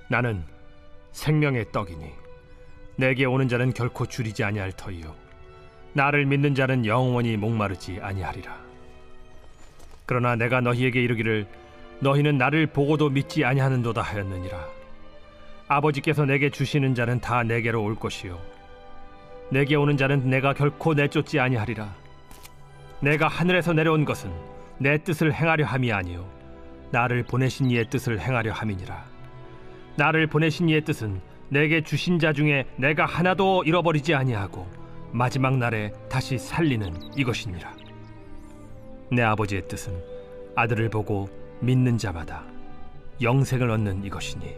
나는 생명의 떡이니 내게 오는 자는 결코 줄이지 아니할 터이요 나를 믿는 자는 영원히 목마르지 아니하리라. 그러나 내가 너희에게 이르기를 너희는 나를 보고도 믿지 아니하는도다 하였느니라. 아버지께서 내게 주시는 자는 다 내게로 올 것이요 내게 오는 자는 내가 결코 내쫓지 아니하리라. 내가 하늘에서 내려온 것은 내 뜻을 행하려 함이 아니요 나를 보내신 이의 뜻을 행하려 함이니라. 나를 보내신 이의 뜻은 내게 주신 자 중에 내가 하나도 잃어버리지 아니하고 마지막 날에 다시 살리는 이것이니라. 내 아버지의 뜻은 아들을 보고 믿는 자마다 영생을 얻는 이것이니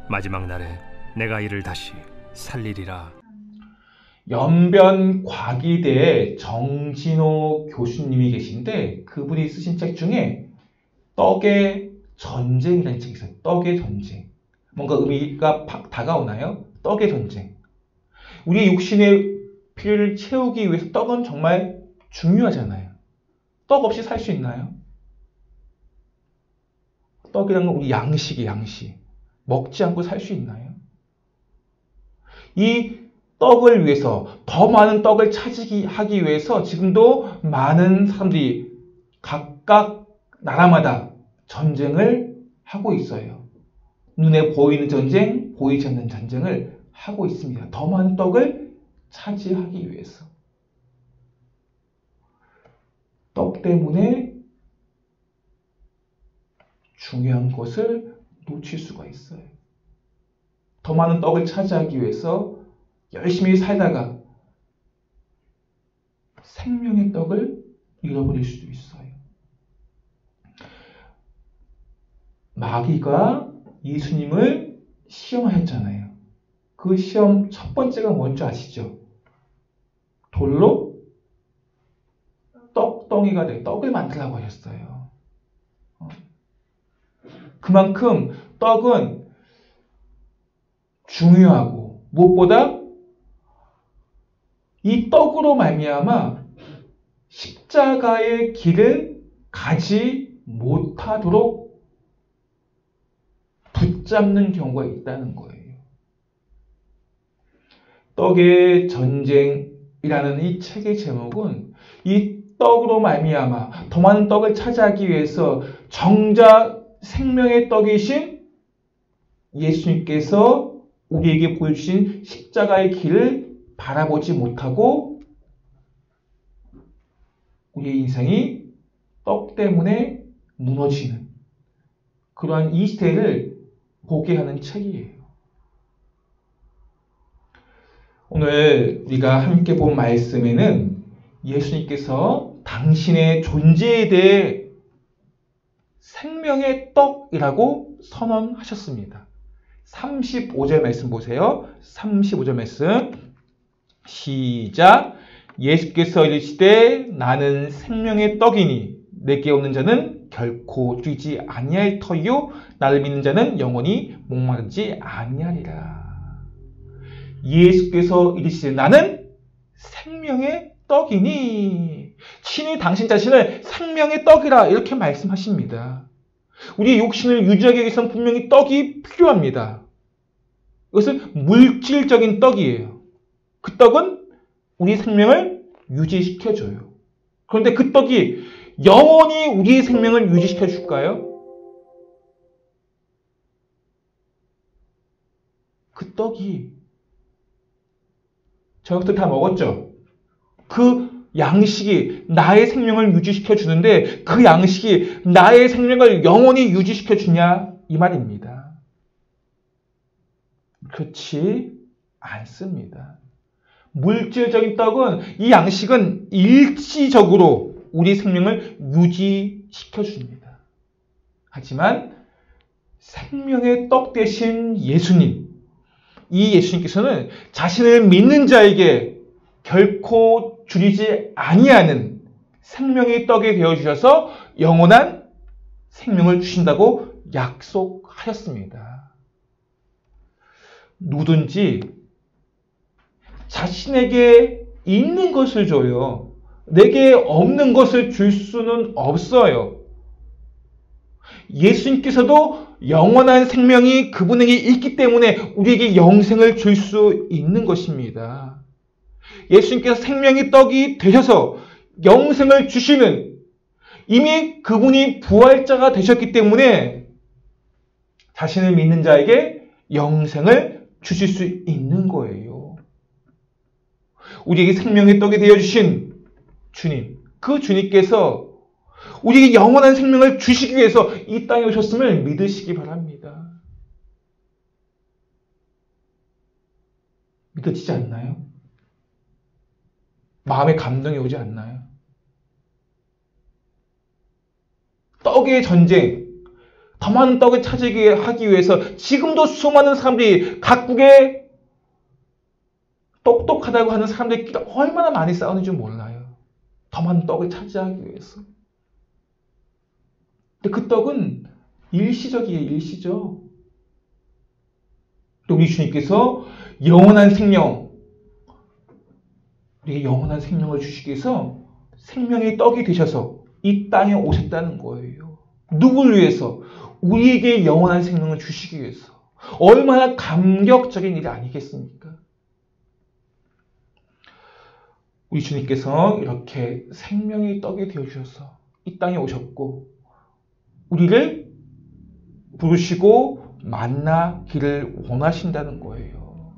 마지막 날에 내가 이를 다시 살리리라. 연변과기대 정진호 교수님이 계신데 그분이 쓰신 책 중에 떡의 전쟁이라는 책이 있어요. 떡의 전쟁. 뭔가 의미가 팍 다가오나요? 떡의 전쟁. 우리 육신의 필요를 채우기 위해서 떡은 정말 중요하잖아요. 떡 없이 살 수 있나요? 떡이란 건 우리 양식이에요, 양식. 먹지 않고 살 수 있나요? 이 떡을 위해서, 더 많은 떡을 차지하기 위해서 지금도 많은 사람들이 각각 나라마다 전쟁을 하고 있어요. 눈에 보이는 전쟁, 보이지 않는 전쟁을 하고 있습니다. 더 많은 떡을 차지하기 위해서. 떡 때문에 중요한 것을 놓칠 수가 있어요. 더 많은 떡을 차지하기 위해서 열심히 살다가 생명의 떡을 잃어버릴 수도 있어요. 마귀가 예수님을 시험하였잖아요. 그 시험 첫 번째가 뭔지 아시죠? 돌로 떡덩이가 돼 떡을 만들라고 하셨어요. 그만큼 떡은 중요하고 무엇보다 이 떡으로 말미암아 십자가의 길을 가지 못하도록 붙잡는 경우가 있다는 거예요. 떡의 전쟁이라는 이 책의 제목은 이 떡으로 말미암아 더 많은 떡을 차지하기 위해서 정작 생명의 떡이신 예수님께서 우리에게 보여주신 십자가의 길을 바라보지 못하고 우리의 인생이 떡 때문에 무너지는 그러한 이 시대를 보게 하는 책이에요. 오늘 우리가 함께 본 말씀에는 예수님께서 당신의 존재에 대해 생명의 떡이라고 선언하셨습니다. 35절 말씀 보세요. 35절 말씀 시작. 예수께서 이르시되 나는 생명의 떡이니 내게 오는 자는 결코 줄이지 아니할 터이요 나를 믿는 자는 영원히 목마르지 아니하리라. 예수께서 이르시되 나는 생명의 떡이니 친히 당신 자신을 생명의 떡이라 이렇게 말씀하십니다. 우리의 욕심을 유지하기 위해서는 분명히 떡이 필요합니다. 이것은 물질적인 떡이에요. 그 떡은 우리 생명을 유지시켜줘요. 그런데 그 떡이 영원히 우리의 생명을 유지시켜 줄까요? 그 떡이 저녁 때 다 먹었죠? 그 양식이 나의 생명을 유지시켜 주는데 그 양식이 나의 생명을 영원히 유지시켜 주냐? 이 말입니다. 그렇지 않습니다. 물질적인 떡은 이 양식은 일시적으로 우리 생명을 유지시켜 줍니다. 하지만 생명의 떡 대신 예수님, 이 예수님께서는 자신을 믿는 자에게 결코 줄이지 아니하는 생명의 떡이 되어주셔서 영원한 생명을 주신다고 약속하셨습니다. 누구든지 자신에게 있는 것을 줘요. 내게 없는 것을 줄 수는 없어요. 예수님께서도 영원한 생명이 그분에게 있기 때문에 우리에게 영생을 줄 수 있는 것입니다. 예수님께서 생명의 떡이 되셔서 영생을 주시는, 이미 그분이 부활자가 되셨기 때문에 자신을 믿는 자에게 영생을 주실 수 있는 거예요. 우리에게 생명의 떡이 되어주신 주님, 그 주님께서 우리에게 영원한 생명을 주시기 위해서 이 땅에 오셨음을 믿으시기 바랍니다. 믿어지지 않나요? 마음에 감동이 오지 않나요? 떡의 전쟁, 더 많은 떡을 찾기 하기 위해서 지금도 수많은 사람들이 각국에 똑똑하다고 하는 사람들끼리 얼마나 많이 싸우는지 몰라요. 더 많은 떡을 차지하기 위해서. 근데 그 떡은 일시적이에요. 일시적. 또 우리 주님께서 영원한 생명, 우리에게 영원한 생명을 주시기 위해서 생명의 떡이 되셔서 이 땅에 오셨다는 거예요. 누구를 위해서? 우리에게 영원한 생명을 주시기 위해서. 얼마나 감격적인 일이 아니겠습니까? 우리 주님께서 이렇게 생명의 떡이 되어주셔서 이 땅에 오셨고 우리를 부르시고 만나기를 원하신다는 거예요.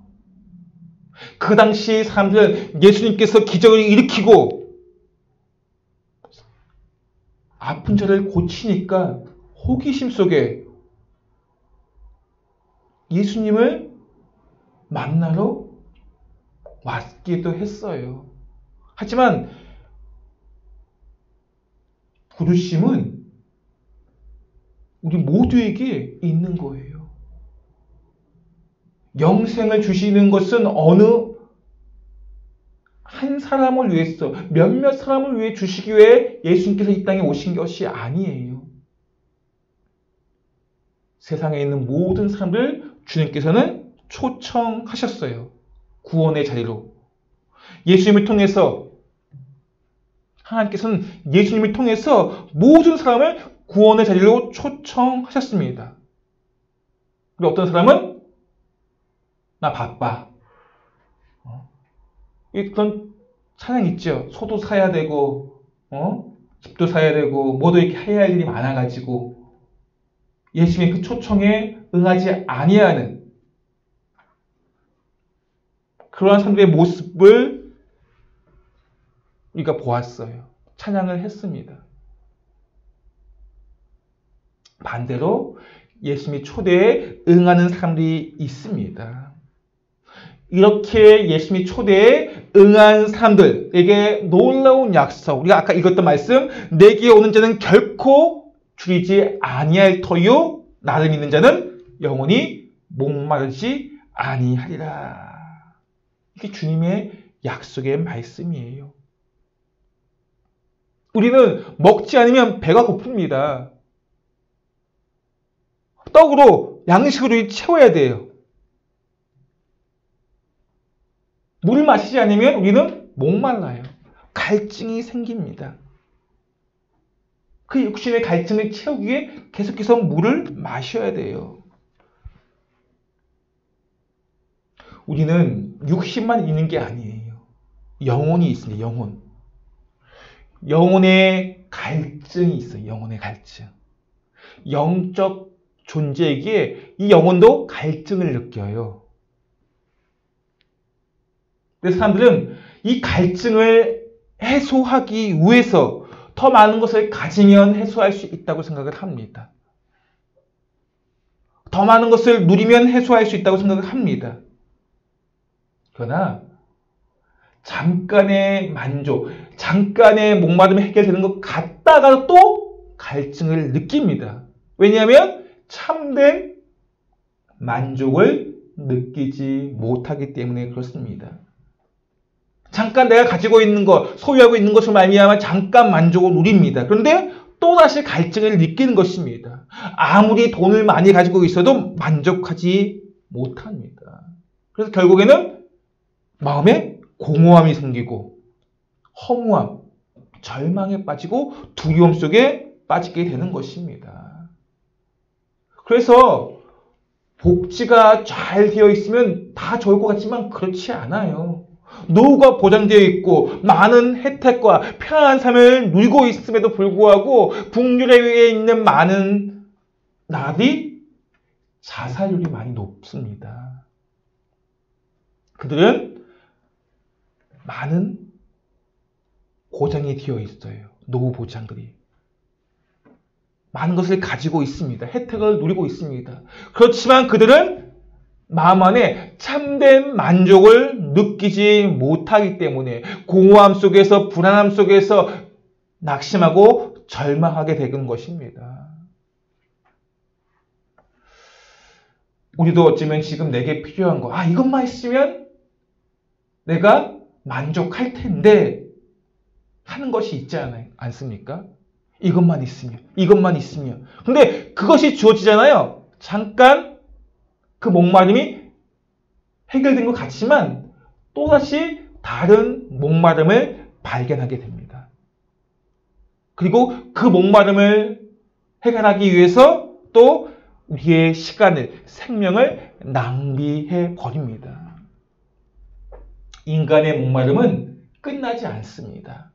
그 당시 사람들은 예수님께서 기적을 일으키고 아픈 자를 고치니까 호기심 속에 예수님을 만나러 왔기도 했어요. 하지만 부르심은 우리 모두에게 있는 거예요. 영생을 주시는 것은 어느 한 사람을 위해서, 몇몇 사람을 위해 주시기 위해 예수님께서 이 땅에 오신 것이 아니에요. 세상에 있는 모든 사람들 주님께서는 초청하셨어요. 구원의 자리로. 예수님을 통해서, 하나님께서는 예수님을 통해서 모든 사람을 구원의 자리로 초청하셨습니다. 그리고 어떤 사람은 나 바빠. 그런 찬양 있죠. 소도 사야 되고, 집도 사야 되고, 뭐도 이렇게 해야 할 일이 많아가지고 예수님의 그 초청에 응하지 아니하는 그러한 사람들의 모습을 우리가 보았어요. 찬양을 했습니다. 반대로 예수님의 초대에 응하는 사람들이 있습니다. 이렇게 예수님의 초대에 응한 사람들에게 놀라운 약속, 우리가 아까 읽었던 말씀, 내게 오는 자는 결코 줄이지 아니할 터요, 나를 믿는 자는 영원히 목마르지 아니하리라. 이게 주님의 약속의 말씀이에요. 우리는 먹지 않으면 배가 고픕니다. 떡으로, 양식으로 채워야 돼요. 물을 마시지 않으면 우리는 목말라요. 갈증이 생깁니다. 그 육신의 갈증을 채우기 위해 계속해서 물을 마셔야 돼요. 우리는 육신만 있는 게 아니에요. 영혼이 있습니다. 영혼. 영혼의 갈증이 있어요. 영혼의 갈증. 영적 존재에게 이 영혼도 갈증을 느껴요. 그래서 사람들은 이 갈증을 해소하기 위해서 더 많은 것을 가지면 해소할 수 있다고 생각을 합니다. 더 많은 것을 누리면 해소할 수 있다고 생각을 합니다. 그러나 잠깐의 만족, 잠깐의 목마름이 해결되는 것 같다가 또 갈증을 느낍니다. 왜냐하면 참된 만족을 느끼지 못하기 때문에 그렇습니다. 잠깐 내가 가지고 있는 것, 소유하고 있는 것을 말미암아 잠깐 만족을 누립니다. 그런데 또다시 갈증을 느끼는 것입니다. 아무리 돈을 많이 가지고 있어도 만족하지 못합니다. 그래서 결국에는 마음에 공허함이 생기고 허무함, 절망에 빠지고 두려움 속에 빠지게 되는 것입니다. 그래서 복지가 잘 되어 있으면 다 좋을 것 같지만 그렇지 않아요. 노후가 보장되어 있고 많은 혜택과 편안한 삶을 누리고 있음에도 불구하고 북유럽에 있는 많은 나라들이 자살률이 많이 높습니다. 그들은 많은 보장이 되어 있어요. 노후 보장들이. 많은 것을 가지고 있습니다. 혜택을 누리고 있습니다. 그렇지만 그들은 마음 안에 참된 만족을 느끼지 못하기 때문에 공허함 속에서 불안함 속에서 낙심하고 절망하게 되는 것입니다. 우리도 어쩌면 지금 내게 필요한 거, 이것만 있으면 내가 만족할 텐데 하는 것이 있지 않습니까? 이것만 있으면. 근데 그것이 주어지잖아요. 잠깐 그 목마름이 해결된 것 같지만 또다시 다른 목마름을 발견하게 됩니다. 그리고 그 목마름을 해결하기 위해서 또 우리의 시간을, 생명을 낭비해 버립니다. 인간의 목마름은 끝나지 않습니다.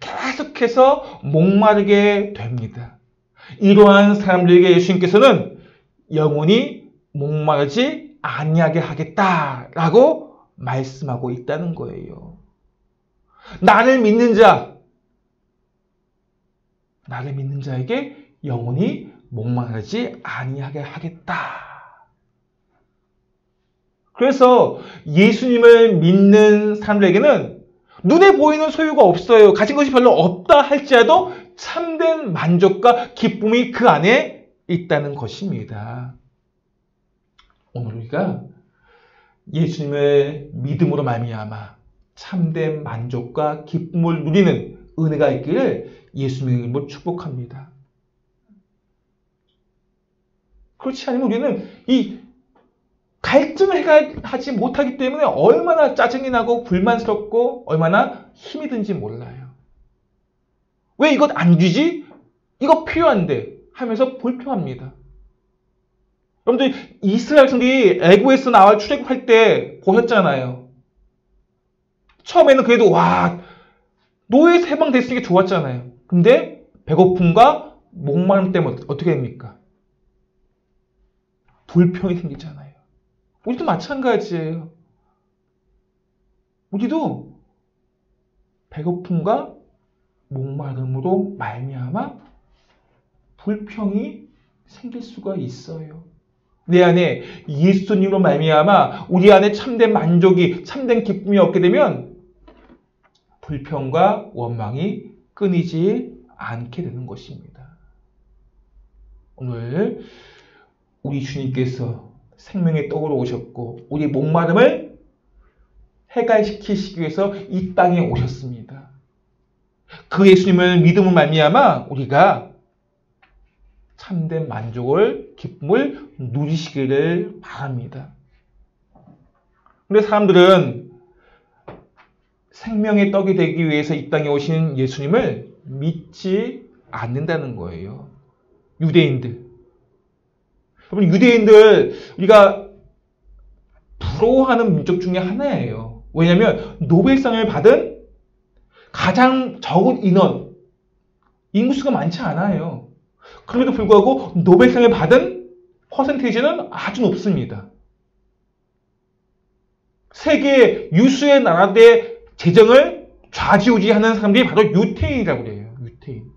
계속해서 목마르게 됩니다. 이러한 사람들에게 예수님께서는 영원히 목마르지 아니하게 하겠다라고 말씀하고 있다는 거예요. 나를 믿는 자에게 영원히 목마르지 아니하게 하겠다. 그래서 예수님을 믿는 사람들에게는 눈에 보이는 소유가 없어요. 가진 것이 별로 없다 할지라도 참된 만족과 기쁨이 그 안에 있다는 것입니다. 오늘 우리가 예수님을 믿음으로 말미암아 참된 만족과 기쁨을 누리는 은혜가 있기를 예수님의 이름으로 축복합니다. 그렇지 않으면 우리는 이 갈증을 해결하지 못하기 때문에 얼마나 짜증이 나고 불만스럽고 얼마나 힘이 든지 몰라요. 왜 이것 안 주지? 이거 필요한데 하면서 불평합니다. 여러분들 이스라엘 백성들이 애굽에서 나와 출애굽할 때 보셨잖아요. 처음에는 그래도 노예에서 해방됐으니까 좋았잖아요. 근데 배고픔과 목마름 때문에 어떻게 됩니까? 불평이 생기잖아요. 우리도 마찬가지예요. 우리도 배고픔과 목마름으로 말미암아 불평이 생길 수가 있어요. 내 안에 예수님으로 말미암아 우리 안에 참된 만족이, 참된 기쁨이 없게 되면 불평과 원망이 끊이지 않게 되는 것입니다. 오늘 우리 주님께서 생명의 떡으로 오셨고 우리 목마름을 해결시키시기 위해서 이 땅에 오셨습니다. 그 예수님을 믿음으로 말미암아 우리가 참된 만족을, 기쁨을 누리시기를 바랍니다. 그런데 사람들은 생명의 떡이 되기 위해서 이 땅에 오신 예수님을 믿지 않는다는 거예요. 유대인들. 여러분, 유대인들 우리가 부러워하는 민족 중에 하나예요. 왜냐하면 노벨상을 받은 가장 적은 인구수가 많지 않아요. 그럼에도 불구하고 노벨상을 받은 퍼센테이지는 아주 높습니다. 세계 유수의 나라들의 재정을 좌지우지하는 사람들이 바로 유태인이라고 그래요. 유태인.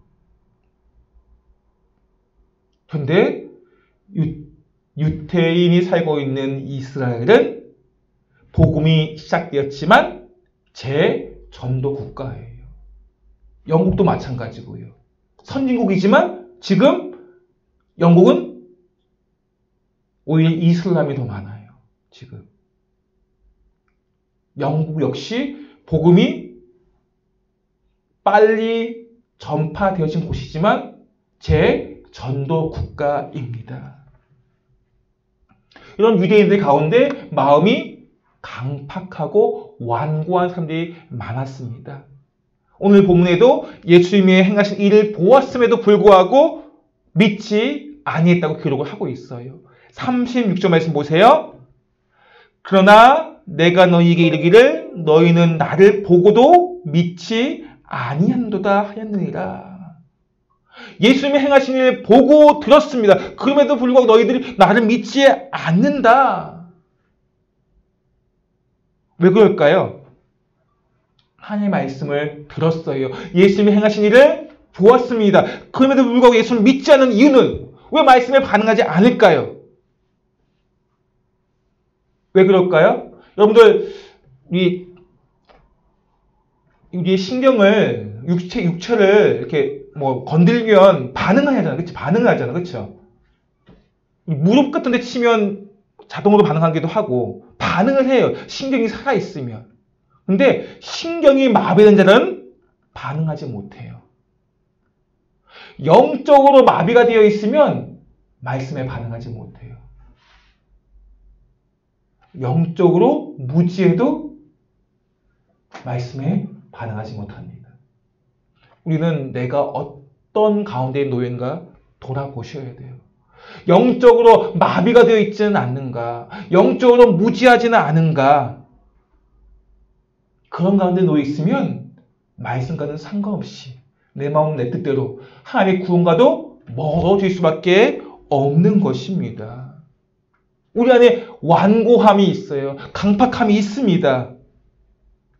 그런데 유태인이 살고 있는 이스라엘은 복음이 시작되었지만 재전도 국가예요. 영국도 마찬가지고요. 선진국이지만 지금 영국은 오히려 이슬람이 더 많아요. 지금. 영국 역시 복음이 빨리 전파되어진 곳이지만 재전도 국가입니다. 이런 유대인들 가운데 마음이 강팍하고 완고한 사람들이 많았습니다. 오늘 본문에도 예수님이 행하신 일을 보았음에도 불구하고 믿지 아니했다고 기록을 하고 있어요. 36절 말씀 보세요. 그러나 내가 너희에게 이르기를 너희는 나를 보고도 믿지 아니한도다 하였느니라. 예수님이 행하신 일 보고 들었습니다. 그럼에도 불구하고 너희들이 나를 믿지 않는다. 왜 그럴까요? 하나님의 말씀을 들었어요. 예수님이 행하신 일을 보았습니다. 그럼에도 불구하고 예수님을 믿지 않는 이유는 왜 말씀에 반응하지 않을까요? 왜 그럴까요? 여러분들, 우리의 신경을, 육체를 이렇게 건들면 반응을 하잖아. 그치? 반응을 하잖아. 그쵸? 무릎 같은 데 치면 자동으로 반응하기도 하고, 반응을 해요. 신경이 살아있으면. 근데 신경이 마비된 자는 반응하지 못해요. 영적으로 마비가 되어 있으면 말씀에 반응하지 못해요. 영적으로 무지해도 말씀에 반응하지 못합니다. 우리는 내가 어떤 가운데에 놓여있는가 돌아보셔야 돼요. 영적으로 마비가 되어 있지는 않는가? 영적으로 무지하지는 않은가? 그런 가운데 놓여 있으면 말씀과는 상관없이 내 마음 내 뜻대로 하나님의 구원과도 멀어질 수밖에 없는 것입니다. 우리 안에 완고함이 있어요. 강팍함이 있습니다.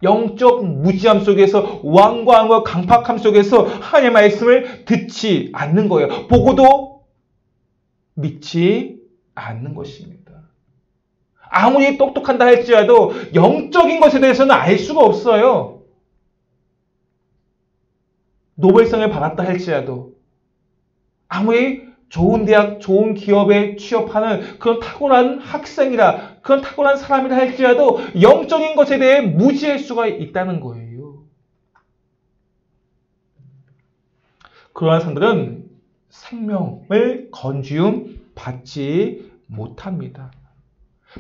영적 무지함 속에서 완고함과 강팍함 속에서 하나님의 말씀을 듣지 않는 거예요. 보고도 믿지 않는 것입니다. 아무리 똑똑한다 할지라도 영적인 것에 대해서는 알 수가 없어요. 노벨상을 받았다 할지라도 아무리 좋은 대학, 좋은 기업에 취업하는 그런 탁월한 학생이라, 그런 탁월한 사람이라 할지라도 영적인 것에 대해 무지할 수가 있다는 거예요. 그러한 사람들은 생명을 건지움 받지 못합니다.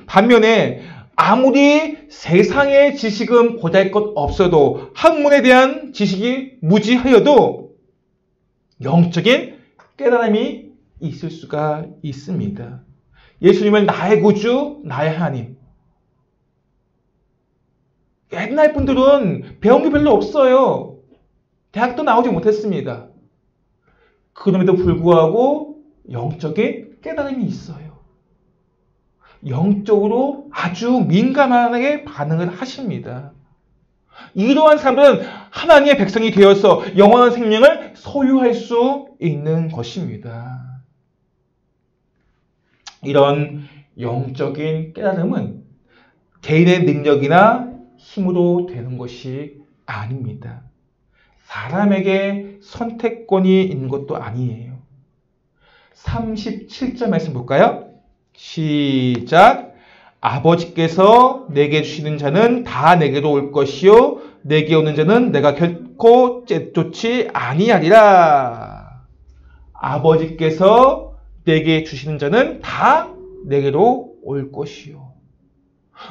반면에 아무리 세상의 지식은 보잘것 없어도 학문에 대한 지식이 무지하여도 영적인 깨달음이 있을 수가 있습니다. 예수님은 나의 구주, 나의 하나님. 옛날 분들은 배운 게 별로 없어요. 대학도 나오지 못했습니다. 그럼에도 불구하고 영적인 깨달음이 있어요. 영적으로 아주 민감하게 반응을 하십니다. 이러한 사람들은 하나님의 백성이 되어서 영원한 생명을 소유할 수 있는 것입니다. 이런 영적인 깨달음은 개인의 능력이나 힘으로 되는 것이 아닙니다. 사람에게 선택권이 있는 것도 아니에요. 37절 말씀 볼까요? 시작. 아버지께서 내게 주시는 자는 다 내게로 올 것이요 내게 오는 자는 내가 결코 쫓지 아니하리라. 아버지께서 내게 주시는 자는 다 내게로 올 것이요.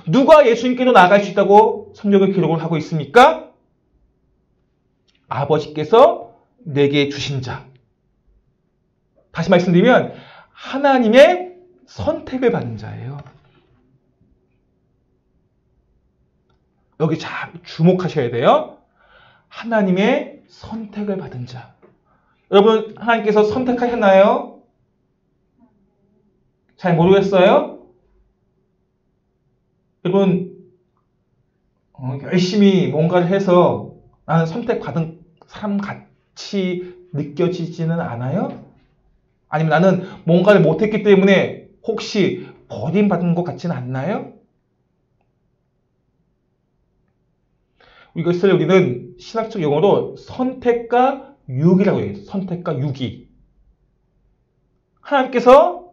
누가 예수님께로 나아갈 수 있다고 성경을 기록을 하고 있습니까? 아버지께서 내게 주신 자. 다시 말씀드리면 하나님의 선택을 받은 자예요. 여기 잘 주목하셔야 돼요. 하나님의 선택을 받은 자. 여러분, 하나님께서 선택하셨나요? 잘 모르겠어요? 여러분, 열심히 뭔가를 해서 나는 선택받은 사람 같이 느껴지지는 않아요? 아니면 나는 뭔가를 못했기 때문에 혹시 버림받은 것 같지는 않나요? 이것을 우리는 신학적 용어로 선택과 유기라고 해요. 선택과 유기. 하나님께서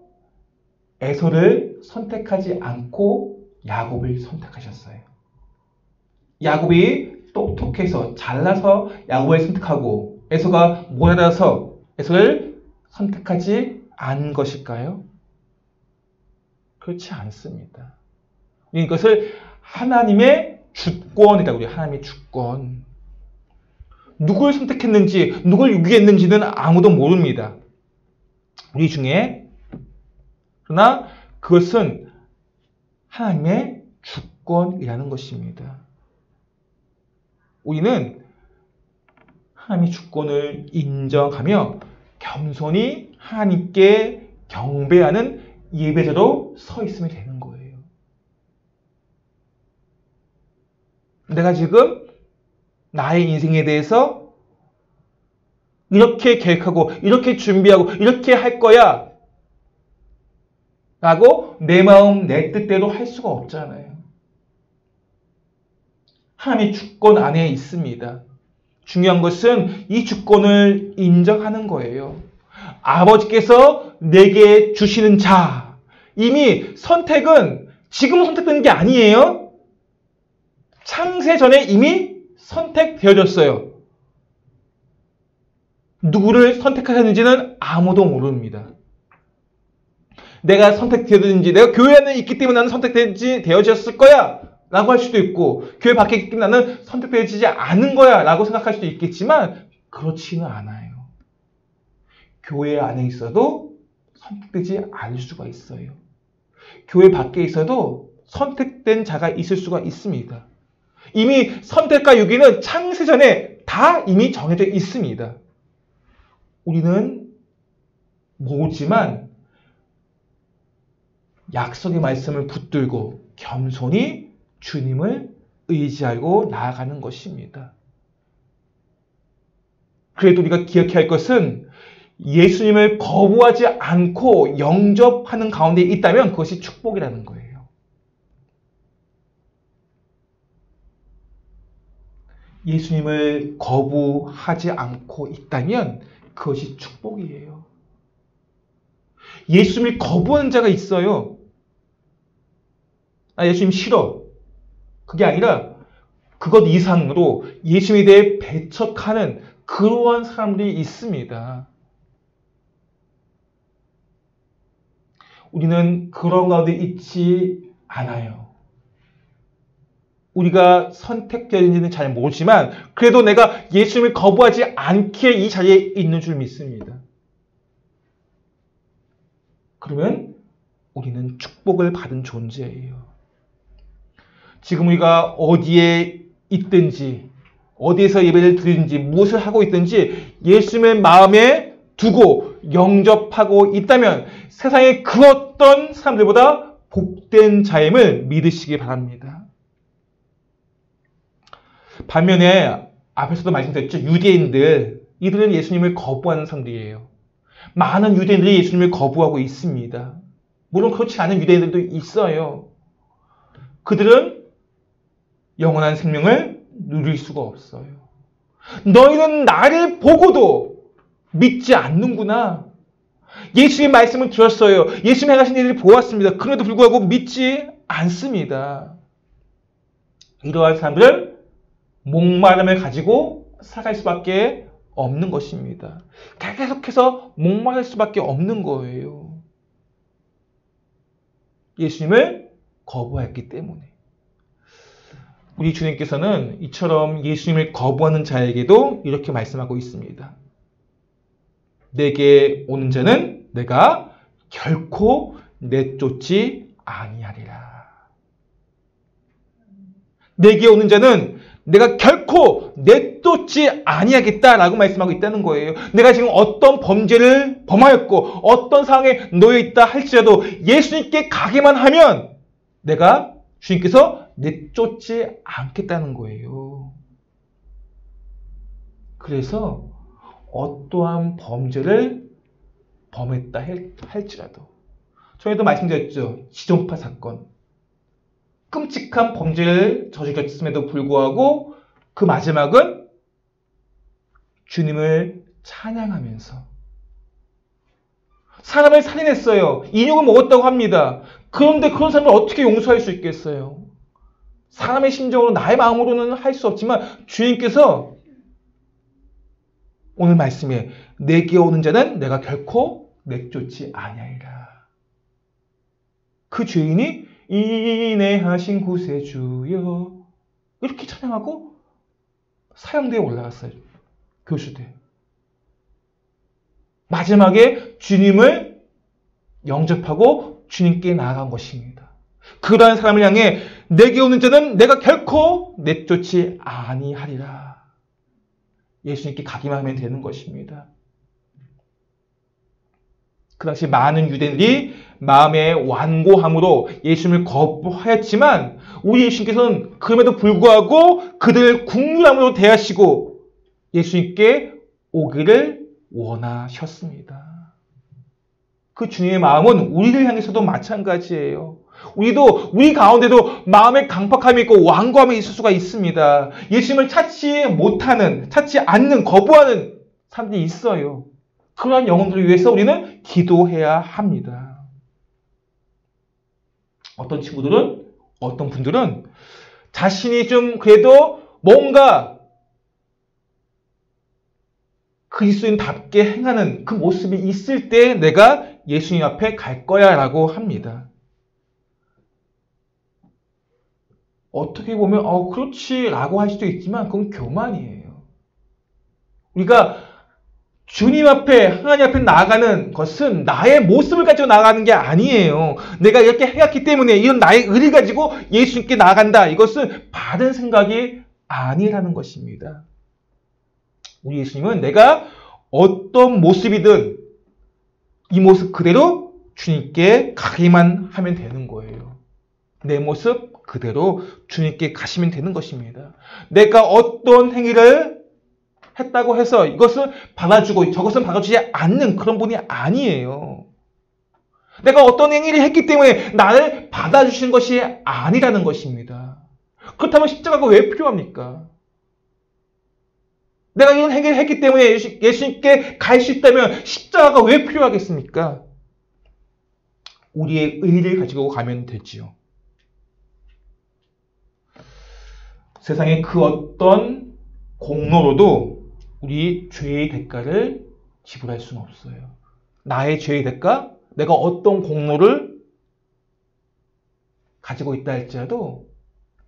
에서를 선택하지 않고 야곱을 선택하셨어요. 야곱이 똑똑해서 잘나서 야곱을 선택하고 에서가 모자라서 에서를 선택하지 않은 것일까요? 그렇지 않습니다. 이것을 하나님의 주권이라고 해요. 하나님의 주권. 누굴 선택했는지, 누굴 유기했는지는 아무도 모릅니다. 우리 중에. 그러나 그것은 하나님의 주권이라는 것입니다. 우리는 하나님의 주권을 인정하며 겸손히 하나님께 경배하는 예배자로 서 있으면 되는 거예요. 내가 지금 나의 인생에 대해서 이렇게 계획하고 이렇게 준비하고 이렇게 할 거야 라고 내 마음 내 뜻대로 할 수가 없잖아요. 하나님의 주권 안에 있습니다. 중요한 것은 이 주권을 인정하는 거예요. 아버지께서 내게 주시는 자, 이미 선택은 지금 선택된 게 아니에요. 창세 전에 이미 선택되어졌어요. 누구를 선택하셨는지는 아무도 모릅니다. 내가 선택되었는지, 내가 교회 안에 있기 때문에 나는 선택되어졌을 거야 라고 할 수도 있고, 교회 밖에 있기 때문에 나는 선택되어지지 않은 거야 라고 생각할 수도 있겠지만 그렇지는 않아요. 교회 안에 있어도 선택되지 않을 수가 있어요. 교회 밖에 있어도 선택된 자가 있을 수가 있습니다. 이미 선택과 유기는 창세전에 다 이미 정해져 있습니다. 우리는 모르지만 약속의 말씀을 붙들고 겸손히 주님을 의지하고 나아가는 것입니다. 그래도 우리가 기억해야 할 것은 예수님을 거부하지 않고 영접하는 가운데 있다면 그것이 축복이라는 거예요. 예수님을 거부하지 않고 있다면 그것이 축복이에요. 예수님을 거부하는 자가 있어요. 예수님 싫어. 그게 아니라 그것 이상으로 예수님에 대해 배척하는 그러한 사람들이 있습니다. 우리는 그런 가운데 있지 않아요. 우리가 선택되는지는 잘 모르지만 그래도 내가 예수님을 거부하지 않기에 이 자리에 있는 줄 믿습니다. 그러면 우리는 축복을 받은 존재예요. 지금 우리가 어디에 있든지 어디에서 예배를 드리든지 무엇을 하고 있든지 예수님의 마음에 두고 영접하고 있다면 세상의 그 어떤 사람들보다 복된 자임을 믿으시기 바랍니다. 반면에 앞에서도 말씀드렸죠. 유대인들, 이들은 예수님을 거부하는 사람들이에요. 많은 유대인들이 예수님을 거부하고 있습니다. 물론 그렇지 않은 유대인들도 있어요. 그들은 영원한 생명을 누릴 수가 없어요. 너희는 나를 보고도 믿지 않는구나. 예수의 말씀을 들었어요. 예수님이 행하신 일을 보았습니다. 그럼에도 불구하고 믿지 않습니다. 이러한 사람들은 목마름을 가지고 살아갈 수밖에 없는 것입니다. 계속해서 목마를 수밖에 없는 거예요. 예수님을 거부했기 때문에. 우리 주님께서는 이처럼 예수님을 거부하는 자에게도 이렇게 말씀하고 있습니다. 내게 오는 자는 내가 결코 내쫓지 아니하리라. 내게 오는 자는 내가 결코 내쫓지 아니하겠다라고 말씀하고 있다는 거예요. 내가 지금 어떤 범죄를 범하였고 어떤 상황에 놓여 있다 할지라도 예수님께 가기만 하면 내가 주님께서 내쫓지 않겠다는 거예요. 그래서 어떠한 범죄를 범했다 할지라도 저희도 말씀드렸죠. 지존파 사건. 끔찍한 범죄를 저질렀음에도 불구하고 그 마지막은 주님을 찬양하면서 사람을 살인했어요. 인육을 먹었다고 합니다. 그런데 그런 사람을 어떻게 용서할 수 있겠어요? 사람의 심정으로 나의 마음으로는 할 수 없지만 주님께서 오늘 말씀에 내게 오는 자는 내가 결코 내쫓지 아니하리라. 그 죄인이 인내하신 구세주여 이렇게 찬양하고 사형대에 올라갔어요. 교수대. 마지막에 주님을 영접하고 주님께 나아간 것입니다. 그러한 사람을 향해 내게 오는 자는 내가 결코 내쫓지 아니하리라. 예수님께 가기만 하면 되는 것입니다. 그 당시 많은 유대인들이 마음의 완고함으로 예수님을 거부하였지만 우리 예수님께서는 그럼에도 불구하고 그들을 국률함으로 대하시고 예수님께 오기를 원하셨습니다. 그 주님의 마음은 우리를 향해서도 마찬가지예요. 우리 가운데도 마음의 강팍함이 있고 완고함이 있을 수가 있습니다. 예수님을 찾지 못하는, 찾지 않는, 거부하는 사람들이 있어요. 그러한 영혼들을 위해서 우리는 기도해야 합니다. 어떤 친구들은, 어떤 분들은 자신이 좀 그래도 뭔가 그리스도인답게 행하는 그 모습이 있을 때 내가 예수님 앞에 갈 거야 라고 합니다. 어떻게 보면 그렇지 라고 할 수도 있지만 그건 교만이에요. 우리가 주님 앞에, 하나님 앞에 나아가는 것은 나의 모습을 가지고 나아가는 게 아니에요. 내가 이렇게 해왔기 때문에 이런 나의 의를 가지고 예수님께 나아간다. 이것은 바른 생각이 아니라는 것입니다. 우리 예수님은 내가 어떤 모습이든 이 모습 그대로 주님께 가기만 하면 되는 거예요. 내 모습 그대로 주님께 가시면 되는 것입니다. 내가 어떤 행위를 했다고 해서 이것을 받아주고 저것은 받아주지 않는 그런 분이 아니에요. 내가 어떤 행위를 했기 때문에 나를 받아주신 것이 아니라는 것입니다. 그렇다면 십자가가 왜 필요합니까? 내가 이런 행위를 했기 때문에 예수님께 갈 수 있다면 십자가가 왜 필요하겠습니까? 우리의 의를 가지고 가면 되지요. 세상의 그 어떤 공로로도 우리 죄의 대가를 지불할 수는 없어요. 나의 죄의 대가, 내가 어떤 공로를 가지고 있다 할지라도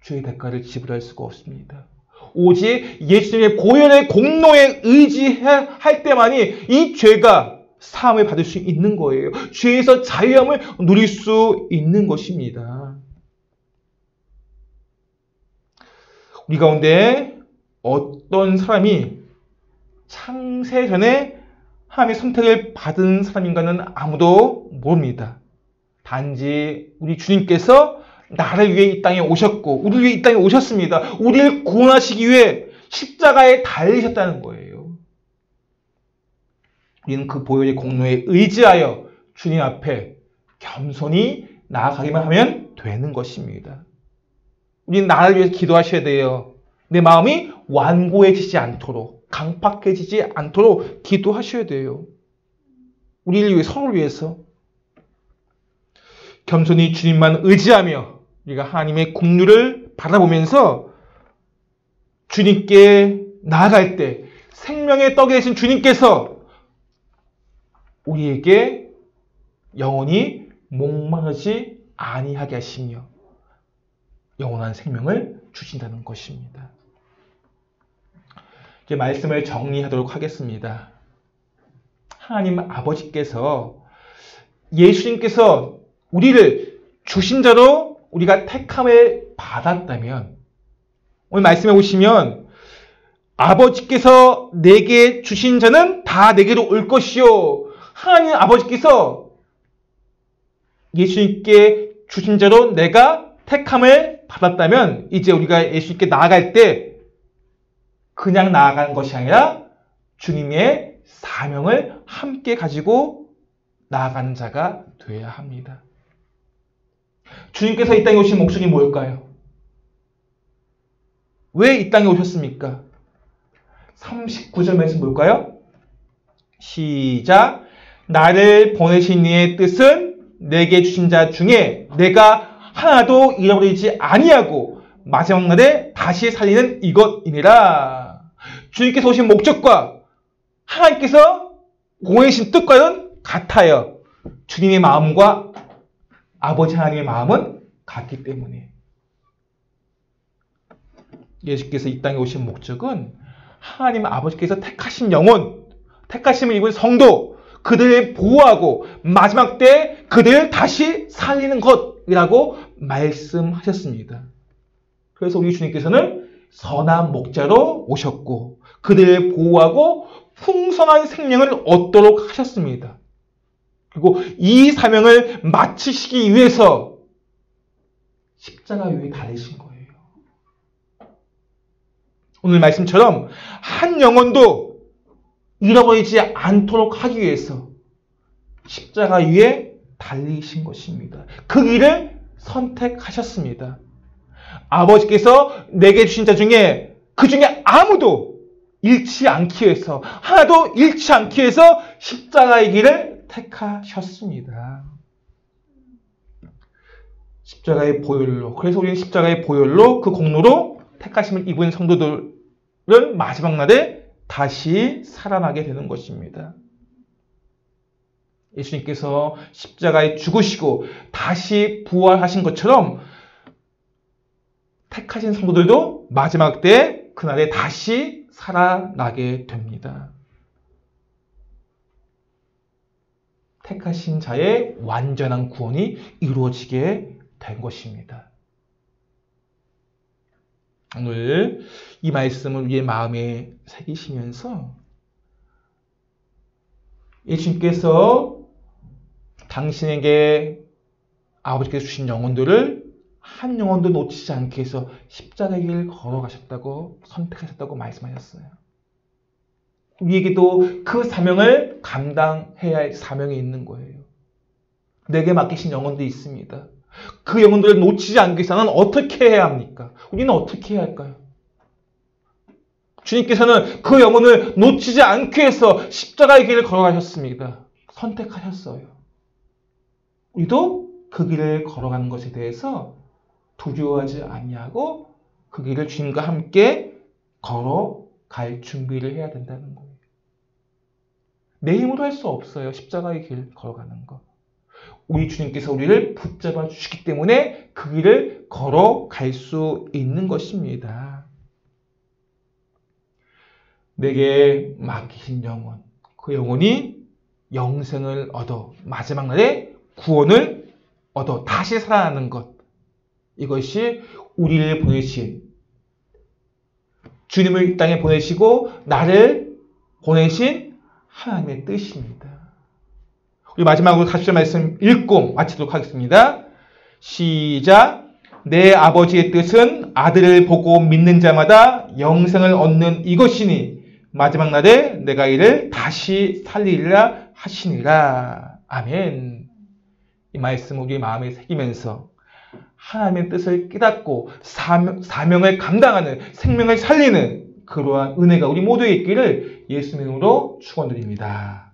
죄의 대가를 지불할 수가 없습니다. 오직 예수님의 보혈의 공로에 의지할 때만이 이 죄가 사함을 받을 수 있는 거예요. 죄에서 자유함을 누릴 수 있는 것입니다. 우리 가운데 어떤 사람이 창세 전에 하나님의 선택을 받은 사람인가는 아무도 모릅니다. 단지 우리 주님께서 나를 위해 이 땅에 오셨고 우리를 위해 이 땅에 오셨습니다. 우리를 구원하시기 위해 십자가에 달리셨다는 거예요. 우리는 그 보혈의 공로에 의지하여 주님 앞에 겸손히 나아가기만 하면 되는 것입니다. 우리는 나를 위해서 기도하셔야 돼요. 내 마음이 완고해지지 않도록, 강팍해지지 않도록 기도하셔야 돼요. 우리를 위해, 서로를 위해서. 겸손히 주님만 의지하며 우리가 하나님의 긍휼을 바라보면서 주님께 나아갈 때 생명의 떡이 되신 주님께서 우리에게 영원히 목마르지 아니하게 하시며 영원한 생명을 주신다는 것입니다. 이제 말씀을 정리하도록 하겠습니다. 하나님 아버지께서 예수님께서 우리를 주신 자로 우리가 택함을 받았다면 오늘 말씀해 보시면 아버지께서 내게 주신 자는 다 내게로 올 것이요. 하나님 아버지께서 예수님께 주신 자로 내가 택함을 받았다면 이제 우리가 예수님께 나아갈 때 그냥 나아가는 것이 아니라 주님의 사명을 함께 가지고 나아가는 자가 되어야 합니다. 주님께서 이 땅에 오신 목적이 뭘까요? 왜 이 땅에 오셨습니까? 39절 말씀 볼까요? 시작. 나를 보내신 이의 뜻은 내게 주신 자 중에 내가 하나도 잃어버리지 아니하고 마지막 날에 다시 살리는 이것이니라. 주님께서 오신 목적과 하나님께서 보내신 뜻과는 같아요. 주님의 마음과 아버지 하나님의 마음은 같기 때문에. 예수께서 이 땅에 오신 목적은 하나님 아버지께서 택하신 영혼, 택하심을 입은 성도, 그들을 보호하고 마지막 때 그들을 다시 살리는 것이라고 말씀하셨습니다. 그래서 우리 주님께서는 선한 목자로 오셨고 그들을 보호하고 풍성한 생명을 얻도록 하셨습니다. 그리고 이 사명을 마치시기 위해서 십자가 위에 달리신 거예요. 오늘 말씀처럼 한 영혼도 잃어버리지 않도록 하기 위해서 십자가 위에 달리신 것입니다. 그 길을 선택하셨습니다. 아버지께서 내게 주신 자 중에 그 중에 아무도 잃지 않기 위해서, 하나도 잃지 않기 위해서 십자가의 길을 택하셨습니다. 십자가의 보혈로, 그래서 우리는 십자가의 보혈로 그 공로로 택하심을 입은 성도들은 마지막 날에 다시 살아나게 되는 것입니다. 예수님께서 십자가에 죽으시고 다시 부활하신 것처럼 택하신 성도들도 마지막 때 그날에 다시 살아나게 됩니다. 택하신 자의 완전한 구원이 이루어지게 된 것입니다. 오늘 이 말씀을 우리의 마음에 새기시면서 예수님께서 당신에게 아버지께서 주신 영혼들을 한 영혼도 놓치지 않게 해서 십자가의 길을 걸어가셨다고, 선택하셨다고 말씀하셨어요. 우리에게도 그 사명을 감당해야 할 사명이 있는 거예요. 내게 맡기신 영혼도 있습니다. 그 영혼들을 놓치지 않기 위해서는 어떻게 해야 합니까? 우리는 어떻게 해야 할까요? 주님께서는 그 영혼을 놓치지 않기 위해서 십자가의 길을 걸어가셨습니다. 선택하셨어요. 우리도 그 길을 걸어가는 것에 대해서 두려워하지 아니하고 그 길을 주님과 함께 걸어갈 준비를 해야 된다는 거예요. 내 힘으로 할 수 없어요. 십자가의 길 걸어가는 것. 우리 주님께서 우리를 붙잡아 주시기 때문에 그 길을 걸어갈 수 있는 것입니다. 내게 맡기신 영혼, 그 영혼이 영생을 얻어 마지막 날에 구원을 얻어 다시 살아나는 것, 이것이 우리를 보내신, 주님을 이 땅에 보내시고 나를 보내신 하나님의 뜻입니다. 우리 마지막으로 40절 말씀 읽고 마치도록 하겠습니다. 시작. 내 아버지의 뜻은 아들을 보고 믿는 자마다 영생을 얻는 이것이니 마지막 날에 내가 이를 다시 살리리라 하시니라. 아멘. 이 말씀 우리 마음에 새기면서 하나님의 뜻을 깨닫고 사명을 감당하는, 생명을 살리는 그러한 은혜가 우리 모두에 있기를 예수님으로 축원드립니다.